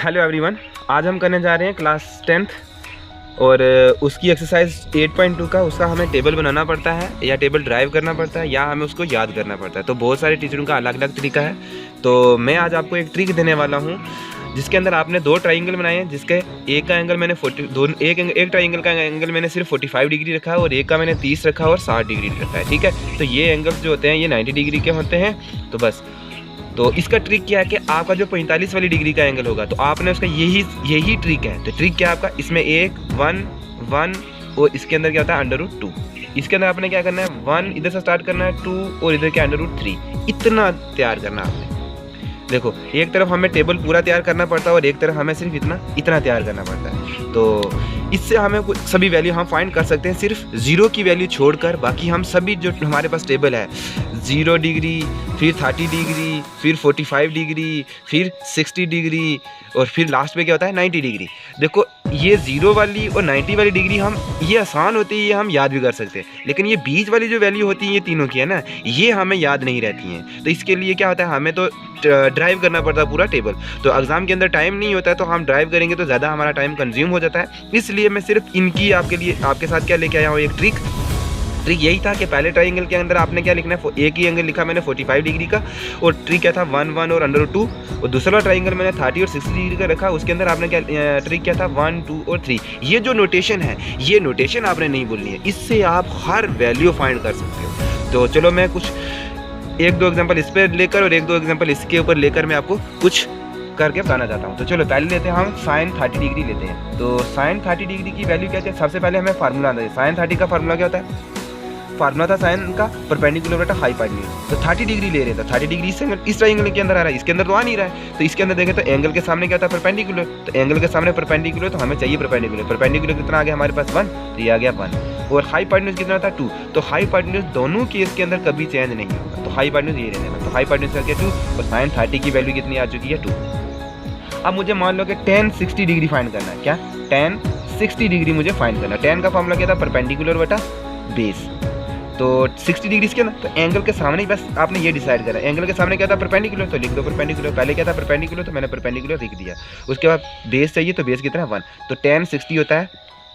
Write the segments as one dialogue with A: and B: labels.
A: Hello everyone, आज हम करने जा रहे हैं क्लास 10th और उसकी एक्सरसाइज 8.2 का उसका हमें टेबल बनाना पड़ता है या टेबल ड्राइव करना पड़ता है या हमें उसको याद करना पड़ता है। तो बहुत सारे टीचरों का अलग अलग तरीका है। तो मैं आज आपको एक ट्रिक देने वाला हूँ जिसके अंदर आपने दो ट्राइंगल बनाए हैं, जिसके एक का एंगल मैंने एक ट्राइंगल का एंगल मैंने सिर्फ 45 डिग्री रखा है और एक का मैंने 30 रखा और 60 डिग्री रखा है। ठीक है, तो ये एंगल्स जो होते हैं ये 90 डिग्री के होते हैं। तो बस तो इसका ट्रिक क्या है कि आपका जो 45 वाली डिग्री का एंगल होगा तो आपने उसका यही ट्रिक है। तो ट्रिक क्या है आपका, इसमें 1 और इसके अंदर क्या होता है √2। इसके अंदर आपने क्या करना है, 1 इधर से स्टार्ट करना है, 2 और इधर क्या √3, इतना तैयार करना है आपने। देखो एक तरफ हमें टेबल पूरा तैयार करना पड़ता है और एक तरफ हमें सिर्फ इतना तैयार करना पड़ता है। तो इससे हमें सभी वैल्यू हम फाइंड कर सकते हैं, सिर्फ 0 की वैल्यू छोड़कर। बाकी हम सभी जो हमारे पास टेबल है 0 डिग्री, फिर 30 डिग्री, फिर 45 डिग्री, फिर 60 डिग्री और फिर लास्ट में क्या होता है 90 डिग्री। देखो ये 0 वाली और 90 वाली डिग्री हम ये आसान होती है, ये हम याद भी कर सकते हैं। लेकिन ये बीच वाली जो वैल्यू होती है ये तीनों की है ना, ये हमें याद नहीं रहती हैं। तो इसके लिए क्या होता है, हमें तो ड्राइव करना पड़ता है पूरा टेबल। तो एग्जाम के अंदर टाइम नहीं होता है तो हम ड्राइव करेंगे तो ज़्यादा हमारा टाइम कंज्यूम हो जाता है। इसलिए मैं सिर्फ इनकी आपके साथ क्या लेके आया हूँ, एक ट्रिक यही था कि पहले ट्राइंगल के अंदर आपने क्या लिखना है, एक ही एंगल लिखा मैंने 45 डिग्री का और ट्रिक क्या था 1 और √2। और दूसरा ट्राइंगल मैंने 30 और 60 डिग्री का रखा, उसके अंदर आपने क्या ट्रिक क्या था 1, 2 और 3। ये जो नोटेशन है ये नोटेशन आपने नहीं भूलनी है, इससे आप हर वैल्यू फाइंड कर सकते हो। तो चलो मैं कुछ 1-2 एग्जाम्पल इस पर लेकर और 1-2 एग्जाम्पल इसके ऊपर लेकर मैं आपको कुछ करके बताना चाहता हूँ। तो चलो पहले लेते हैं हम sin 30 डिग्री लेते हैं। तो sin 30 डिग्री की वैल्यू क्या है, सबसे पहले हमें फार्मूला आता है। sin 30 का फार्मूला क्या होता है, फार्मूला था साइन का परपेंडिकुलर बटा हाइपोटेन्यूज। तो 30 डिग्री ले रहे थे, 30 डिग्री इस ट्राइंगल के अंदर आ रहा है, इसके अंदर तो आ नहीं रहा है। तो इसके अंदर देखें तो एंगल के सामने क्या था परपेंडिकुलर, तो एंगल के सामने परपेंडिकुलर तो हमें चाहिए परपेंडिकुलर कितना आ गया हमारे पास 1, तो ये आ गया 1। और हाइपोटेन्यूज कितना था 2, तो हाइपोटेन्यूज दोनों केस के अंदर कभी चेंज नहीं होगा, तो हाइपोटेन्यूज ये रहने वाला। तो हाइपोटेन्यूज आ गया 2 और sin 30 की वैल्यू कितनी आ चुकी है 2। अब मुझे मान लो कि tan 60 डिग्री फाइंड करना है। क्या tan 60 डिग्री मुझे फाइंड करना है। tan का फॉर्मूला क्या था, परपेंडिकुलर बटा बेस। तो 60 डिग्री इसके अंदर, तो एंगल के सामने ही बस आपने ये डिसाइड करा, एंगल के सामने क्या था परपेंडिकुलर, तो लिख दो परपेंडिकुलर। पहले क्या था परपेंडिकुलर, तो मैंने परपेंडिकुलर लिख दिया। उसके बाद बेस चाहिए, तो बेस कितना है 1, तो tan 60 होता है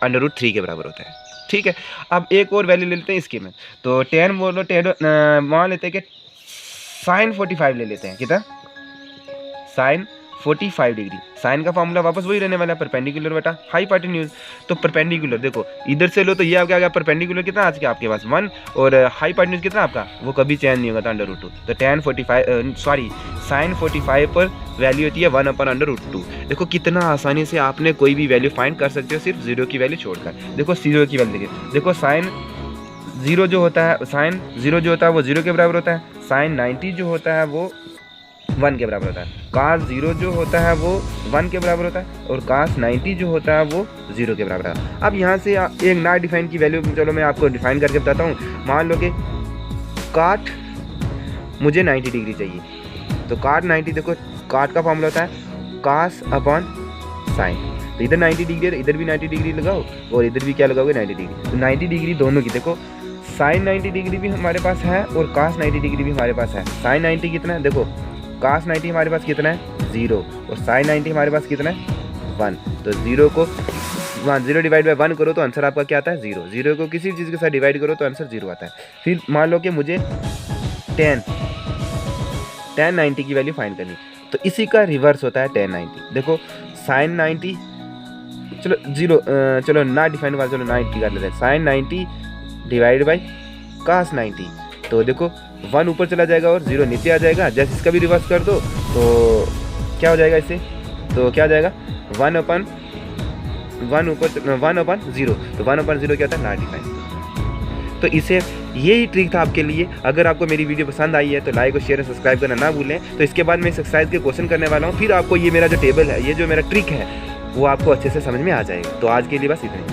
A: √3 के बराबर होता है। ठीक है, अब एक और वैल्यू ले लेते हैं इसके में। तो tan बोलो मान लेते हैं कि sin 45 ले लेते हैं। कितना sin 45 डिग्री, साइन का फॉर्मूला वापस वही रहने वाला है परपेंडिकुलर बटा हाइपोटेन्यूज। तो परपेंडिकुलर देखो इधर से लो तो ये क्या गया परपेंडिकुलर कितना आज के आपके पास 1 और हाइपोटेन्यूज कितना आपका वो कभी चेंज नहीं होगा था √2। तो sin 45 पर वैल्यू होती है 1/√2। देखो कितना आसानी से आपने कोई भी वैल्यू फाइंड कर सकते हो सिर्फ 0 की वैल्यू छोड़कर। देखो 0 की वैल्यू देखो sin 0 जो होता है, sin 0 जो होता है वो 0 के बराबर होता है, sin 90 जो होता है वो 1 के बराबर होता है, cos 0 जो होता है वो 1 के बराबर होता है और cos 90 जो होता है वो 0 के बराबर है। अब यहाँ से एक ना डिफाइन की वैल्यू चलो मैं आपको डिफाइन करके बताता हूँ। मान लो कि काट मुझे 90 डिग्री चाहिए, तो काट 90, देखो काट का फॉर्मूला होता है cos/sin। तो इधर 90 डिग्री इधर भी 90 डिग्री लगाओ और इधर भी क्या लगाओगे 90 डिग्री। तो 90 डिग्री दोनों की, देखो sin 90 डिग्री भी हमारे पास है और cos 90 डिग्री भी हमारे पास है। sin 90 कितना है, देखो cos 90 हमारे पास कितना है 0 और sin 90 हमारे पास कितना है 1। तो 0 डिवाइड बाय 1 करो तो आंसर आपका क्या आता है 0 को किसी चीज़ के साथ डिवाइड करो तो आंसर 0 आता है। फिर मान लो कि मुझे tan 90 की वैल्यू फाइंड करनी, तो इसी का रिवर्स होता है tan 90। देखो sin 90 चलो ना डिफाइन हुआ, चलो 90 कर लेते हैं। sin 90 डिवाइड बाई cos 90, तो देखो 1 ऊपर चला जाएगा और 0 नीचे आ जाएगा। जैसे इसका भी रिवर्स कर दो तो क्या हो जाएगा इससे, तो क्या हो जाएगा 1/0, तो 1/0 क्या होता है ना डिफाइन। तो इसे यही ट्रिक था आपके लिए। अगर आपको मेरी वीडियो पसंद आई है तो लाइक और शेयर और सब्सक्राइब करना ना भूलें। तो इसके बाद मैं इस एक्सरसाइज के क्वेश्चन करने वाला हूँ, फिर आपको ये मेरा जो टेबल है, ये जो मेरा ट्रिक है वो आपको अच्छे से समझ में आ जाएगा। तो आज के लिए बस इतना ही।